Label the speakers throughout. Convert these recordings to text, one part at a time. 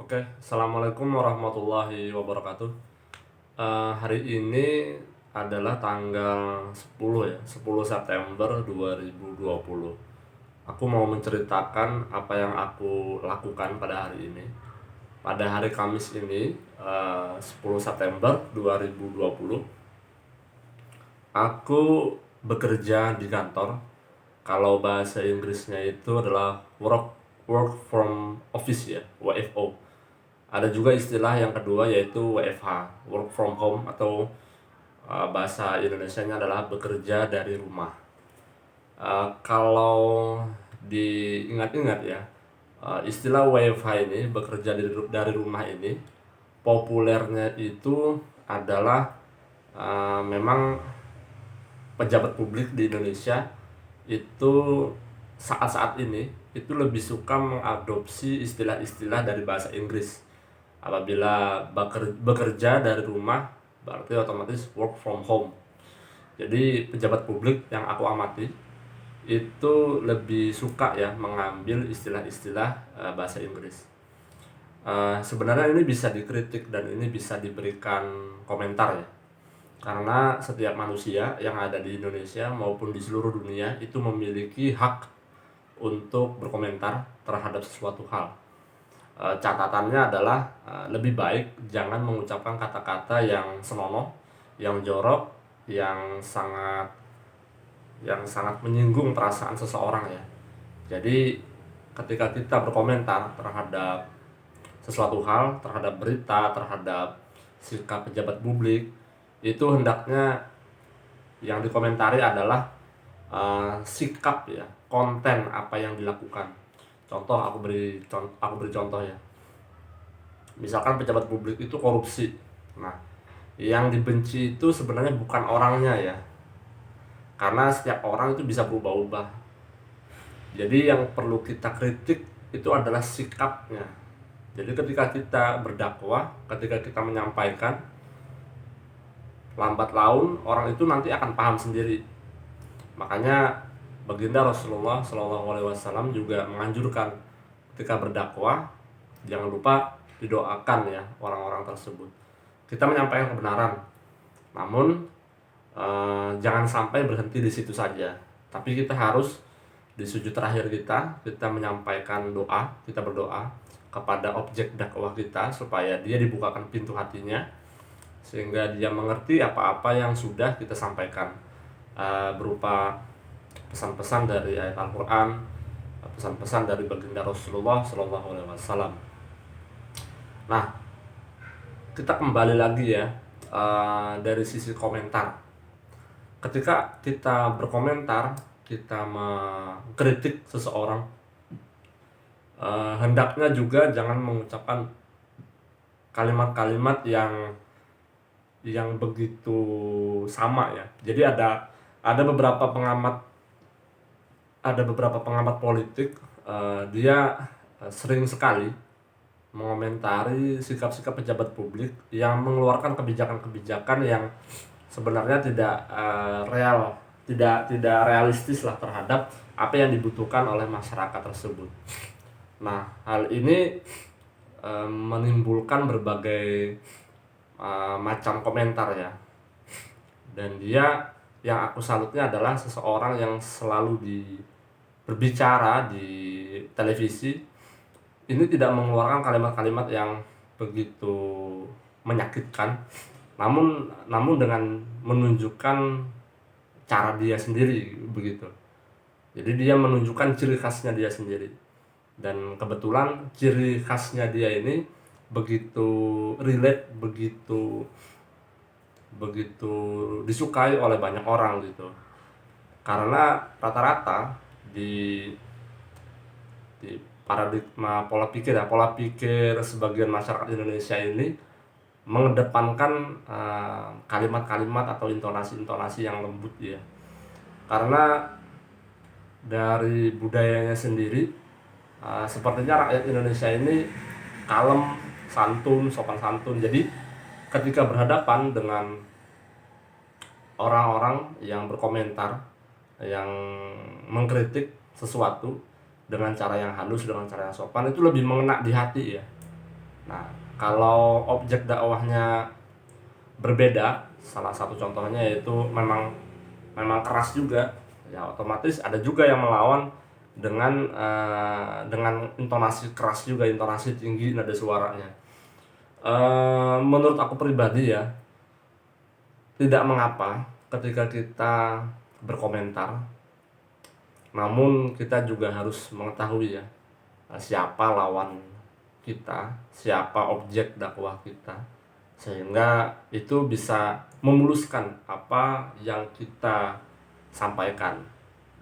Speaker 1: Oke, Assalamualaikum warahmatullahi wabarakatuh. Hari ini adalah tanggal 10 ya, 10 September 2020. Aku mau menceritakan apa yang aku lakukan pada hari ini. Pada hari Kamis ini, 10 September 2020, aku bekerja di kantor. Kalau bahasa Inggrisnya itu adalah work from office ya, WFO. Ada juga istilah yang kedua yaitu WFH, work from home, atau bahasa Indonesianya adalah bekerja dari rumah. Kalau diingat-ingat ya, istilah WFH ini, bekerja dari rumah ini, populernya itu adalah memang pejabat publik di Indonesia itu saat-saat ini itu lebih suka mengadopsi istilah-istilah dari bahasa Inggris. Apabila bekerja dari rumah berarti otomatis work from home. Jadi pejabat publik yang aku amati itu lebih suka ya mengambil istilah-istilah bahasa Inggris. Sebenarnya ini bisa dikritik dan ini bisa diberikan komentar ya. Karena setiap manusia yang ada di Indonesia maupun di seluruh dunia itu memiliki hak untuk berkomentar terhadap sesuatu hal. Catatannya adalah lebih baik jangan mengucapkan kata-kata yang senonoh, yang jorok, yang sangat menyinggung perasaan seseorang ya. Jadi ketika kita berkomentar terhadap sesuatu hal, terhadap berita, terhadap sikap pejabat publik, itu hendaknya yang dikomentari adalah sikap ya, konten apa yang dilakukan. Contoh, aku beri contoh ya. Misalkan pejabat publik itu korupsi. Nah, yang dibenci itu sebenarnya bukan orangnya ya. Karena setiap orang itu bisa berubah-ubah. Jadi yang perlu kita kritik itu adalah sikapnya. Jadi ketika kita berdakwah, ketika kita menyampaikan, lambat laun orang itu nanti akan paham sendiri. Makanya baginda Rasulullah Shallallahu Alaihi Wasallam juga menganjurkan ketika berdakwah jangan lupa didoakan ya orang-orang tersebut. Kita menyampaikan kebenaran, namun jangan sampai berhenti di situ saja. Tapi kita harus di sujud terakhir kita menyampaikan doa, kita berdoa kepada objek dakwah kita supaya dia dibukakan pintu hatinya sehingga dia mengerti apa-apa yang sudah kita sampaikan, berupa pesan-pesan dari ayat Al-Quran, pesan-pesan dari baginda Rasulullah Shallallahu Alaihi Wasallam. Nah, kita kembali lagi ya, dari sisi komentar. Ketika kita berkomentar, kita mengkritik seseorang, hendaknya juga jangan mengucapkan kalimat-kalimat yang begitu sama ya. Jadi ada beberapa pengamat politik, dia sering sekali mengomentari sikap-sikap pejabat publik yang mengeluarkan kebijakan-kebijakan yang sebenarnya tidak realistis lah terhadap apa yang dibutuhkan oleh masyarakat tersebut. Nah, hal ini menimbulkan berbagai macam komentar ya. Dan yang aku salutnya adalah seseorang yang selalu berbicara di televisi ini tidak mengeluarkan kalimat-kalimat yang begitu menyakitkan, namun dengan menunjukkan cara dia sendiri begitu. Jadi dia menunjukkan ciri khasnya dia sendiri, dan kebetulan ciri khasnya dia ini begitu relate, begitu disukai oleh banyak orang gitu. Karena rata-rata di paradigma pola pikir sebagian masyarakat Indonesia ini mengedepankan kalimat-kalimat atau intonasi-intonasi yang lembut ya. Karena dari budayanya sendiri, sepertinya rakyat Indonesia ini kalem, santun, sopan santun. Jadi ketika berhadapan dengan orang-orang yang berkomentar, yang mengkritik sesuatu dengan cara yang halus, dengan cara yang sopan, itu lebih mengena di hati ya. Nah, kalau objek dakwahnya berbeda, salah satu contohnya yaitu memang memang keras juga, ya otomatis ada juga yang melawan dengan intonasi keras juga, intonasi tinggi nada suaranya. Menurut aku pribadi ya, tidak mengapa ketika kita berkomentar, namun kita juga harus mengetahui ya, siapa lawan kita, siapa objek dakwah kita, sehingga itu bisa memuluskan apa yang kita sampaikan,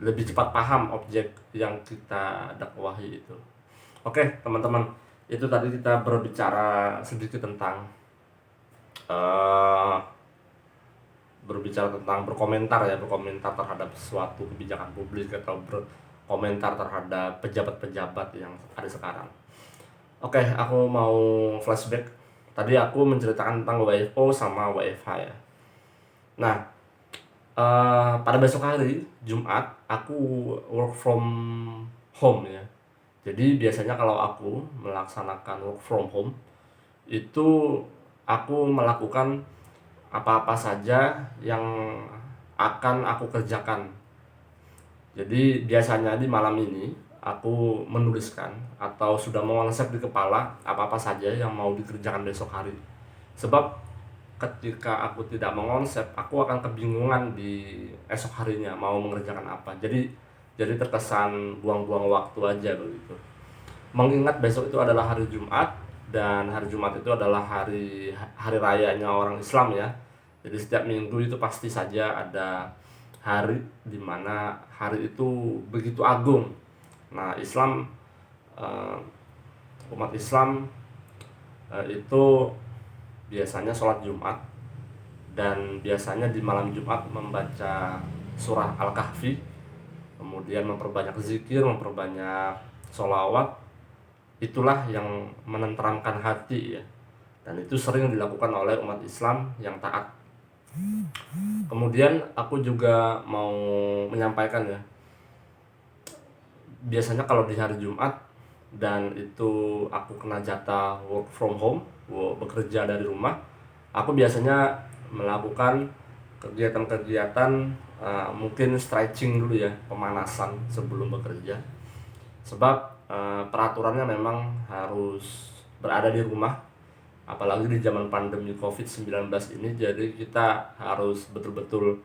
Speaker 1: lebih cepat paham objek yang kita dakwahi itu. Oke teman-teman, itu tadi kita berbicara sedikit tentang eh, berkomentar ya, berkomentar terhadap suatu kebijakan publik atau berkomentar terhadap pejabat-pejabat yang ada sekarang. Oke, aku mau flashback. Tadi aku menceritakan tentang WFO sama WFH ya. Nah, pada besok hari Jumat aku work from home ya. Jadi biasanya kalau aku melaksanakan work from home itu aku melakukan apa-apa saja yang akan aku kerjakan. Jadi biasanya di malam ini aku menuliskan atau sudah mengonsep di kepala apa-apa saja yang mau dikerjakan besok hari. Sebab ketika aku tidak mengonsep, aku akan kebingungan di esok harinya mau mengerjakan apa. Jadi terkesan buang-buang waktu aja begitu. Mengingat besok itu adalah hari Jumat, dan hari Jumat itu adalah hari hari rayanya orang Islam ya. Jadi setiap minggu itu pasti saja ada hari di mana hari itu begitu agung. Nah, eh, umat Islam itu biasanya sholat Jumat, dan biasanya di malam Jumat membaca surah Al-Kahfi, kemudian memperbanyak zikir, memperbanyak sholawat. Itulah yang menenteramkan hati ya, dan itu sering dilakukan oleh umat Islam yang taat. Kemudian aku juga mau menyampaikan ya, biasanya kalau di hari Jumat dan itu aku kena jatah work from home, bekerja dari rumah, aku biasanya melakukan kegiatan-kegiatan, mungkin stretching dulu ya, pemanasan sebelum bekerja. Sebab peraturannya memang harus berada di rumah, apalagi di zaman pandemi COVID-19 ini. Jadi kita harus betul-betul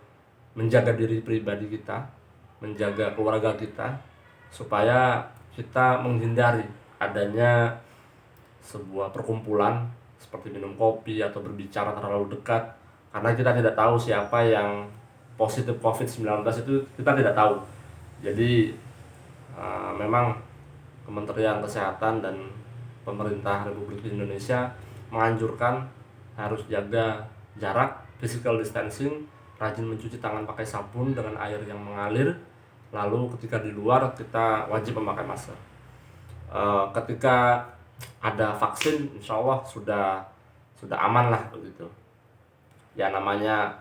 Speaker 1: menjaga diri pribadi kita, menjaga keluarga kita, supaya kita menghindari adanya sebuah perkumpulan seperti minum kopi atau berbicara terlalu dekat, karena kita tidak tahu siapa yang positif COVID-19 itu, kita tidak tahu. Jadi memang Kementerian Kesehatan dan pemerintah Republik Indonesia menganjurkan harus jaga jarak, physical distancing, rajin mencuci tangan pakai sabun dengan air yang mengalir, lalu ketika di luar kita wajib memakai masker. Ketika ada vaksin, insya Allah sudah aman lah begitu. Ya namanya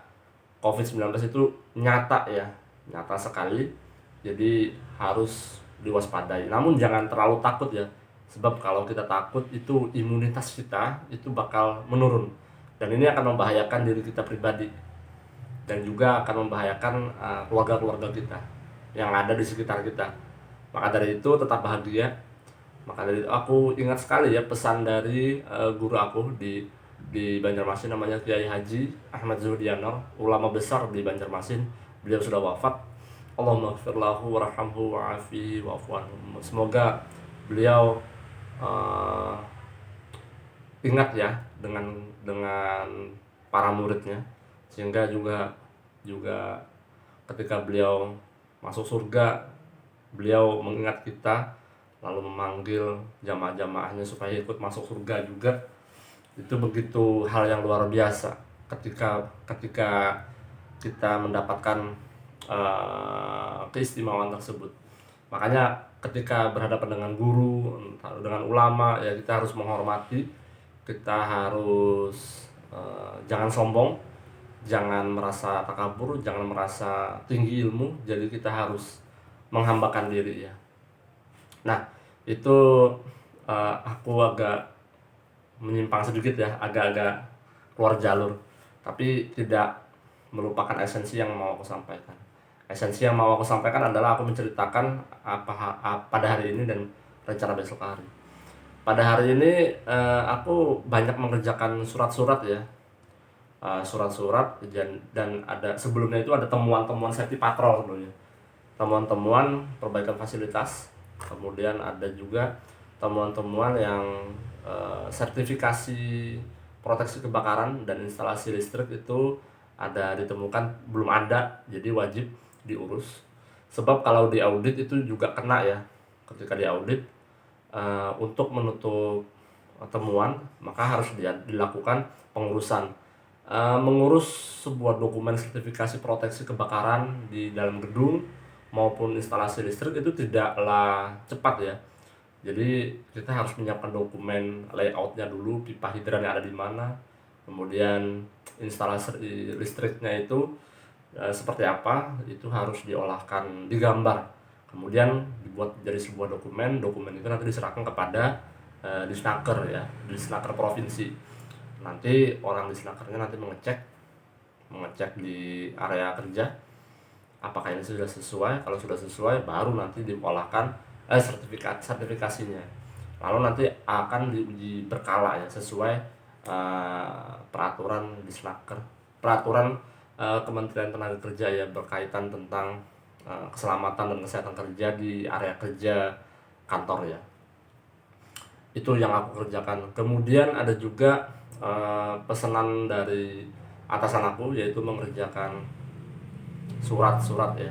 Speaker 1: COVID-19 itu nyata ya, nyata sekali. Jadi harus diwaspadai. Namun jangan terlalu takut ya, sebab kalau kita takut itu imunitas kita itu bakal menurun, dan ini akan membahayakan diri kita pribadi, dan juga akan membahayakan keluarga-keluarga kita yang ada di sekitar kita. Maka dari itu tetap bahagia. Maka dari itu aku ingat sekali ya pesan dari guru aku di Banjarmasin, namanya Kiai Haji Ahmad Zuhdianor, ulama besar di Banjarmasin. Beliau sudah wafat. Allahumma ighfir lahu warhamhu wa'afihi wa'fu anhu. Semoga beliau uh, ingat ya dengan para muridnya, sehingga juga ketika beliau masuk surga, beliau mengingat kita lalu memanggil jamaah-jamaahnya supaya ikut masuk surga juga. Itu begitu hal yang luar biasa ketika ketika kita mendapatkan keistimewaan tersebut. Makanya ketika berhadapan dengan guru, dengan ulama ya, kita harus menghormati, kita harus jangan sombong, jangan merasa takabur, jangan merasa tinggi ilmu. Jadi kita harus menghambakan diri ya. Nah, itu aku agak menyimpang sedikit ya, agak-agak keluar jalur, tapi tidak melupakan esensi yang mau aku sampaikan. Esensi yang mau aku sampaikan adalah aku menceritakan pada hari ini dan rencana besok hari. Pada hari ini aku banyak mengerjakan surat-surat ya, surat-surat, dan ada sebelumnya itu ada temuan-temuan safety patrol sebelumnya, temuan-temuan perbaikan fasilitas, kemudian ada juga temuan-temuan yang sertifikasi proteksi kebakaran dan instalasi listrik itu ada ditemukan belum ada, jadi wajib diurus. Sebab kalau di audit itu juga kena ya, ketika di audit untuk menutup temuan maka harus dilakukan pengurusan. Mengurus sebuah dokumen sertifikasi proteksi kebakaran di dalam gedung maupun instalasi listrik itu tidaklah cepat ya. Jadi kita harus menyiapkan dokumen layoutnya dulu, pipa hidran yang ada di mana, kemudian instalasi listriknya itu seperti apa, itu harus diolahkan, digambar, kemudian dibuat jadi sebuah dokumen. Dokumen itu nanti diserahkan kepada disnaker ya, disnaker provinsi. Nanti orang disnakernya nanti mengecek di area kerja apakah ini sudah sesuai. Kalau sudah sesuai baru nanti diolahkan sertifikasinya, lalu nanti akan diuji berkala ya, sesuai peraturan disnaker, peraturan Kementerian Tenaga Kerja ya, berkaitan tentang keselamatan dan kesehatan kerja di area kerja kantor ya. Itu yang aku kerjakan. Kemudian ada juga pesanan dari atasan aku, yaitu mengerjakan surat-surat ya.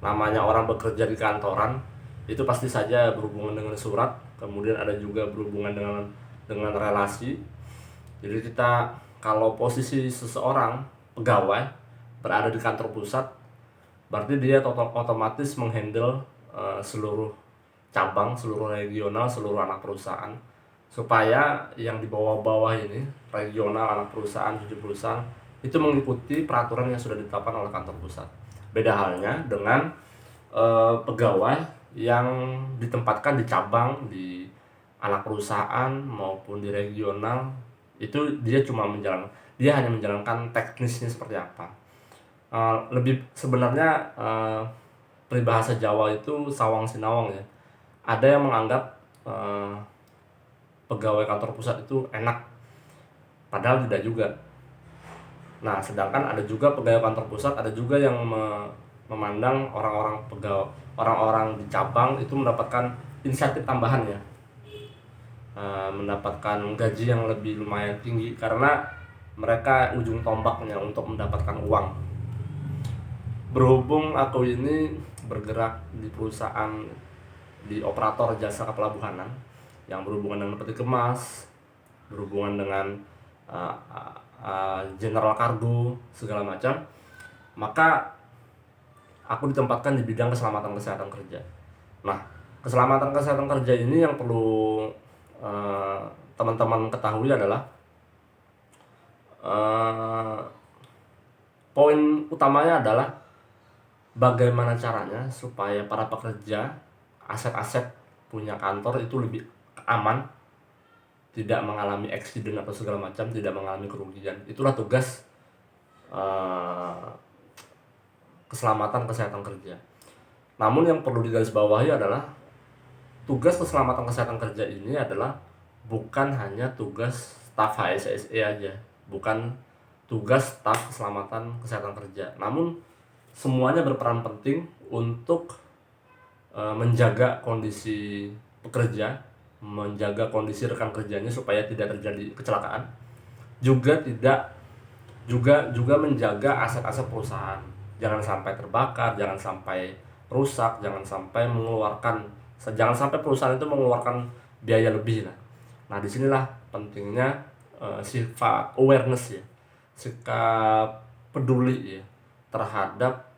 Speaker 1: Namanya orang bekerja di kantoran itu pasti saja berhubungan dengan surat, kemudian ada juga berhubungan dengan relasi. Jadi kita, kalau posisi seseorang pegawai berada di kantor pusat, berarti dia otomatis menghandle seluruh cabang, seluruh regional, seluruh anak perusahaan, supaya yang di bawah-bawah ini, regional, anak perusahaan, cucu perusahaan, itu mengikuti peraturan yang sudah ditetapkan oleh kantor pusat. Beda halnya dengan pegawai yang ditempatkan di cabang, di anak perusahaan maupun di regional, itu dia hanya menjalankan teknisnya seperti apa. Lebih sebenarnya peribahasa Jawa itu sawang sinawang ya. Ada yang menganggap pegawai kantor pusat itu enak, padahal tidak juga. Nah, sedangkan ada juga pegawai kantor pusat, ada juga yang memandang orang-orang di cabang itu mendapatkan insentif tambahan ya, mendapatkan gaji yang lebih lumayan tinggi karena mereka ujung tombaknya untuk mendapatkan uang. Berhubung aku ini bergerak di perusahaan, di operator jasa kepelabuhanan yang berhubungan dengan peti kemas, berhubungan dengan general cargo segala macam, maka aku ditempatkan di bidang keselamatan kesehatan kerja. Nah, keselamatan kesehatan kerja ini yang perlu teman-teman ketahui adalah poin utamanya adalah bagaimana caranya supaya para pekerja, aset-aset punya kantor itu lebih aman, tidak mengalami eksiden atau segala macam, tidak mengalami kerugian. Itulah tugas keselamatan kesehatan kerja. Namun yang perlu digarisbawahi adalah tugas keselamatan kesehatan kerja ini adalah bukan hanya tugas staf HSSE aja, bukan tugas staf keselamatan kesehatan kerja, namun semuanya berperan penting untuk menjaga kondisi pekerja, menjaga kondisi rekan kerjanya supaya tidak terjadi kecelakaan, juga menjaga aset-aset perusahaan, jangan sampai terbakar, jangan sampai rusak, jangan sampai perusahaan itu mengeluarkan biaya lebih lah. Nah, disinilah pentingnya sifat awareness ya, sikap peduli ya terhadap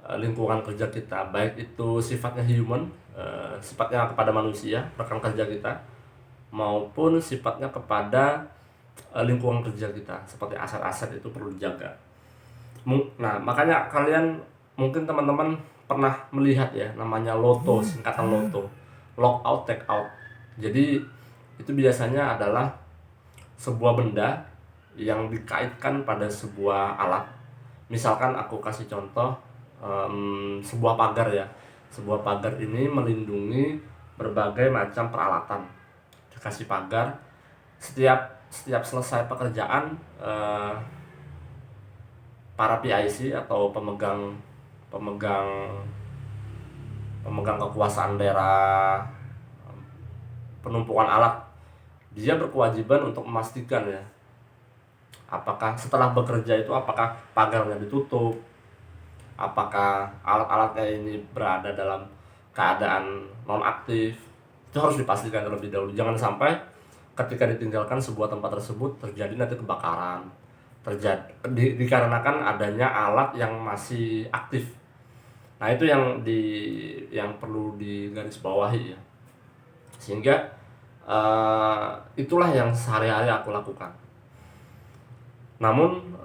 Speaker 1: lingkungan kerja kita, baik itu sifatnya human, sifatnya kepada manusia, rekan kerja kita, maupun sifatnya kepada lingkungan kerja kita, seperti aset-aset itu perlu dijaga. Nah, makanya kalian mungkin teman-teman pernah melihat ya, namanya loto, singkatan loto. lock out take out. Jadi itu biasanya adalah sebuah benda yang dikaitkan pada sebuah alat. Misalkan aku kasih contoh, sebuah pagar ya. Sebuah pagar ini melindungi berbagai macam peralatan. Dikasih pagar, setiap selesai pekerjaan, para PIC atau pemegang pemegang pemegang kekuasaan daerah, penumpukan alat, dia berkewajiban untuk memastikan ya, apakah setelah bekerja itu apakah pagarnya ditutup, apakah alat-alatnya ini berada dalam keadaan non-aktif. Itu harus dipastikan terlebih dahulu. Jangan sampai ketika ditinggalkan sebuah tempat tersebut terjadi nanti kebakaran, dikarenakan adanya alat yang masih aktif. Nah, itu yang perlu digarisbawahi ya. Sehingga itulah yang sehari-hari aku lakukan. Namun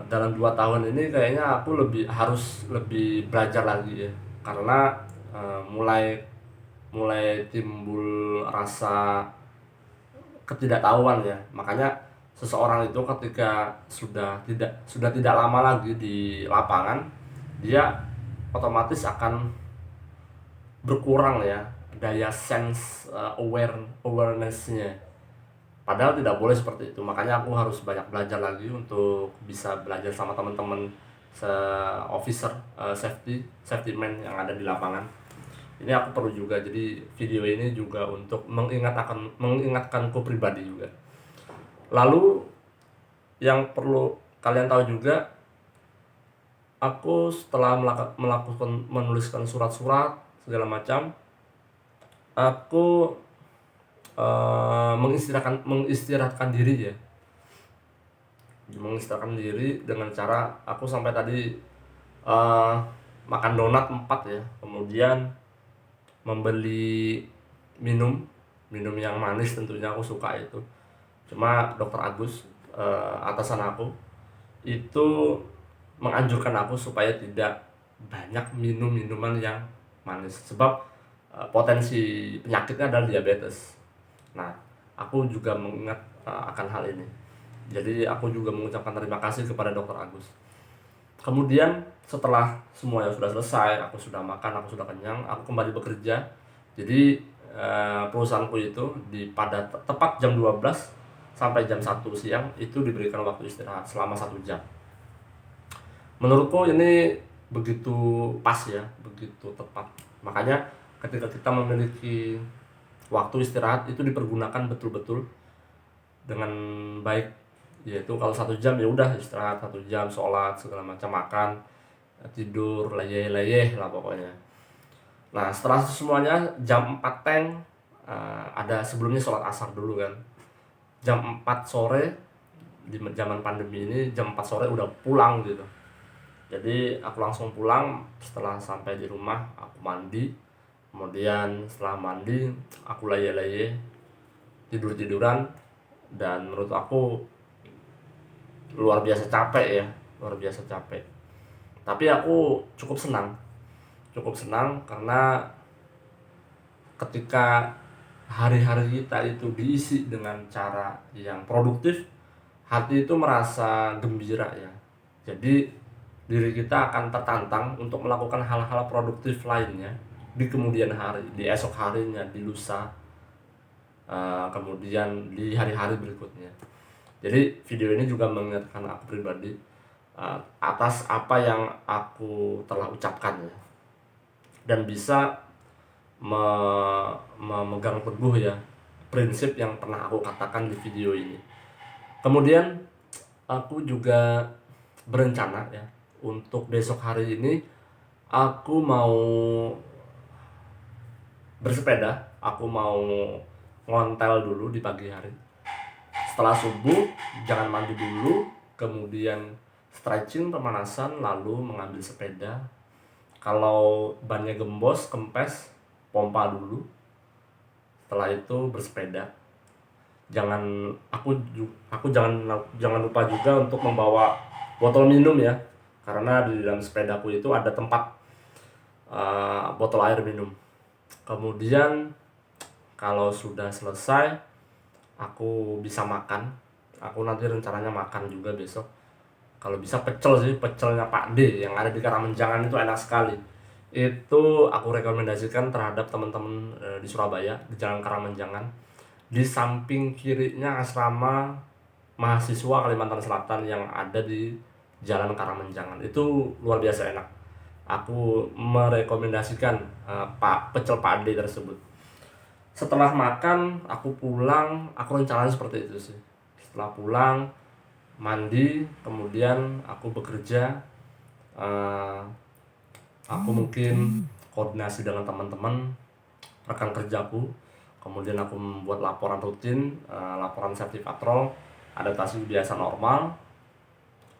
Speaker 1: dalam 2 tahun ini kayaknya aku harus lebih belajar lagi ya, karena mulai timbul rasa ketidaktahuan ya. Makanya seseorang itu ketika sudah tidak lama lagi di lapangan, dia otomatis akan berkurang ya daya sense awareness-nya. Padahal tidak boleh seperti itu. Makanya aku harus banyak belajar lagi untuk bisa belajar sama teman-teman officer, safety man yang ada di lapangan. Ini aku perlu juga. Jadi video ini juga untuk mengingatkanku pribadi juga. Lalu yang perlu kalian tahu juga, aku setelah menuliskan surat-surat segala macam, aku mengistirahatkan diri ya. Mengistirahatkan diri dengan cara aku sampai tadi makan donat 4 ya, kemudian membeli minum yang manis, tentunya aku suka itu. Cuma Dokter Agus, atasan aku, itu menganjurkan aku supaya tidak banyak minum minuman yang manis, sebab potensi penyakitnya adalah diabetes. Nah, aku juga mengingat akan hal ini. Jadi aku juga mengucapkan terima kasih kepada Dokter Agus. Kemudian setelah semuanya sudah selesai, aku sudah makan, aku sudah kenyang, aku kembali bekerja. Jadi perusahaanku itu pada tepat jam 12 sampai jam 1 siang itu diberikan waktu istirahat selama 1 jam. Menurutku ini begitu pas ya, begitu tepat. Makanya ketika kita memiliki waktu istirahat itu dipergunakan betul-betul dengan baik. Yaitu kalau 1 jam ya udah istirahat 1 jam, sholat segala macam, makan, tidur, leyeh lah pokoknya. Nah, setelah semuanya jam 4 teng, ada sebelumnya sholat asar dulu kan. Jam 4 sore di zaman pandemi ini, jam 4 sore udah pulang gitu. Jadi aku langsung pulang. Setelah sampai di rumah aku mandi, kemudian setelah mandi aku leyeh tiduran, dan menurut aku luar biasa capek ya, tapi aku cukup senang karena ketika hari-hari kita itu diisi dengan cara yang produktif, hati itu merasa gembira ya. Jadi diri kita akan tertantang untuk melakukan hal-hal produktif lainnya di kemudian hari, di esok harinya, di lusa, kemudian di hari-hari berikutnya. Jadi video ini juga mengingatkan aku pribadi atas apa yang aku telah ucapkan ya, dan bisa memegang teguh ya prinsip yang pernah aku katakan di video ini. Kemudian aku juga berencana ya untuk besok hari ini aku mau bersepeda, aku mau ngontel dulu di pagi hari. Setelah subuh jangan mandi dulu, kemudian stretching, pemanasan, lalu mengambil sepeda. Kalau bannya gembos, kempes, pompa dulu. Setelah itu bersepeda. Aku jangan lupa juga untuk membawa botol minum ya, karena di dalam sepedaku itu ada tempat botol air minum. Kemudian kalau sudah selesai aku bisa makan. Aku nanti rencananya makan juga besok. Kalau bisa pecel sih, pecelnya Pak D yang ada di Karamenjangan itu enak sekali. Itu aku rekomendasikan terhadap teman-teman di Surabaya, di Jalan Karamenjangan. Di samping kirinya asrama mahasiswa Kalimantan Selatan yang ada di Jalan Karamenjangan. Itu luar biasa enak. Aku merekomendasikan pecel Pak D tersebut. Setelah makan, aku pulang, aku rencananya seperti itu sih. Setelah pulang, mandi, kemudian aku bekerja. eh, aku mungkin koordinasi dengan teman-teman, rekan kerjaku. Kemudian aku membuat laporan rutin, laporan safety patrol, adaptasi biasa normal.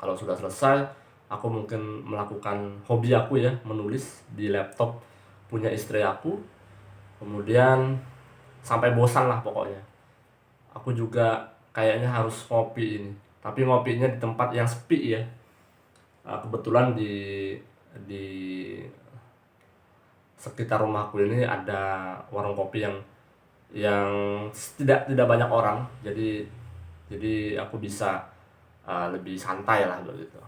Speaker 1: Kalau sudah selesai, aku mungkin melakukan hobi aku ya, menulis di laptop punya istri aku. Kemudian sampai bosan lah pokoknya. Aku juga kayaknya harus ngopi ini. Tapi ngopinya di tempat yang sepi ya. Kebetulan di sekitar rumahku ini ada warung kopi yang tidak banyak orang. Jadi aku bisa lebih santai lah begitu.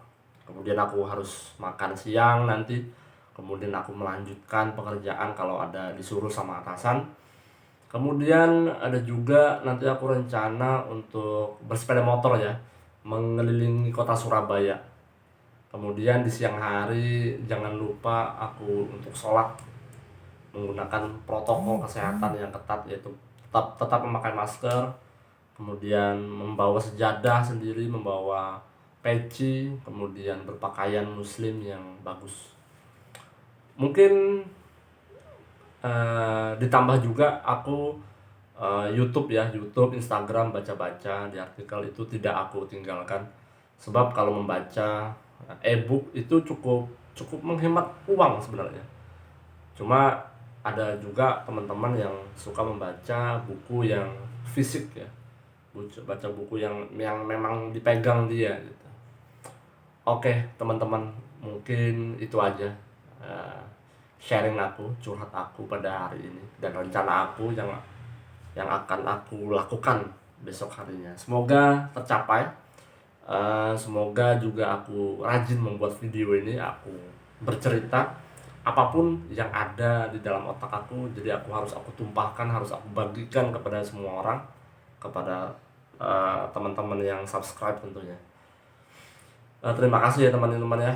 Speaker 1: Kemudian aku harus makan siang nanti. Kemudian aku melanjutkan pekerjaan kalau ada disuruh sama atasan. Kemudian ada juga nanti aku rencana untuk bersepeda motor ya, mengelilingi kota Surabaya. Kemudian di siang hari jangan lupa aku untuk sholat menggunakan protokol kesehatan yang ketat, yaitu tetap memakai masker, kemudian membawa sejadah sendiri, membawa peci, kemudian berpakaian muslim yang bagus. Mungkin ditambah juga aku YouTube ya, YouTube, Instagram, baca-baca di artikel itu tidak aku tinggalkan. Sebab kalau membaca e-book itu cukup menghemat uang sebenarnya. Cuma ada juga teman-teman yang suka membaca buku yang fisik ya, baca buku yang memang dipegang dia gitu. Oke teman-teman, mungkin itu aja sharing aku, curhat aku pada hari ini dan rencana aku yang akan aku lakukan besok harinya. Semoga tercapai. Semoga juga aku rajin membuat video ini, aku bercerita apapun yang ada di dalam otak aku. Jadi aku tumpahkan, harus aku bagikan kepada semua orang, kepada teman-teman yang subscribe tentunya. Terima kasih ya teman-teman ya.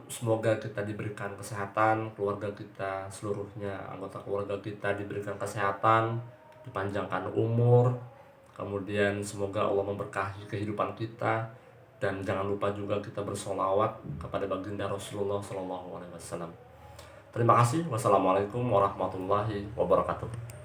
Speaker 1: Semoga kita diberikan kesehatan, keluarga kita seluruhnya, anggota keluarga kita diberikan kesehatan, dipanjangkan umur. Kemudian semoga Allah memberkahi kehidupan kita, dan jangan lupa juga kita bersolawat kepada baginda Rasulullah SAW. Terima kasih. Wassalamualaikum warahmatullahi wabarakatuh.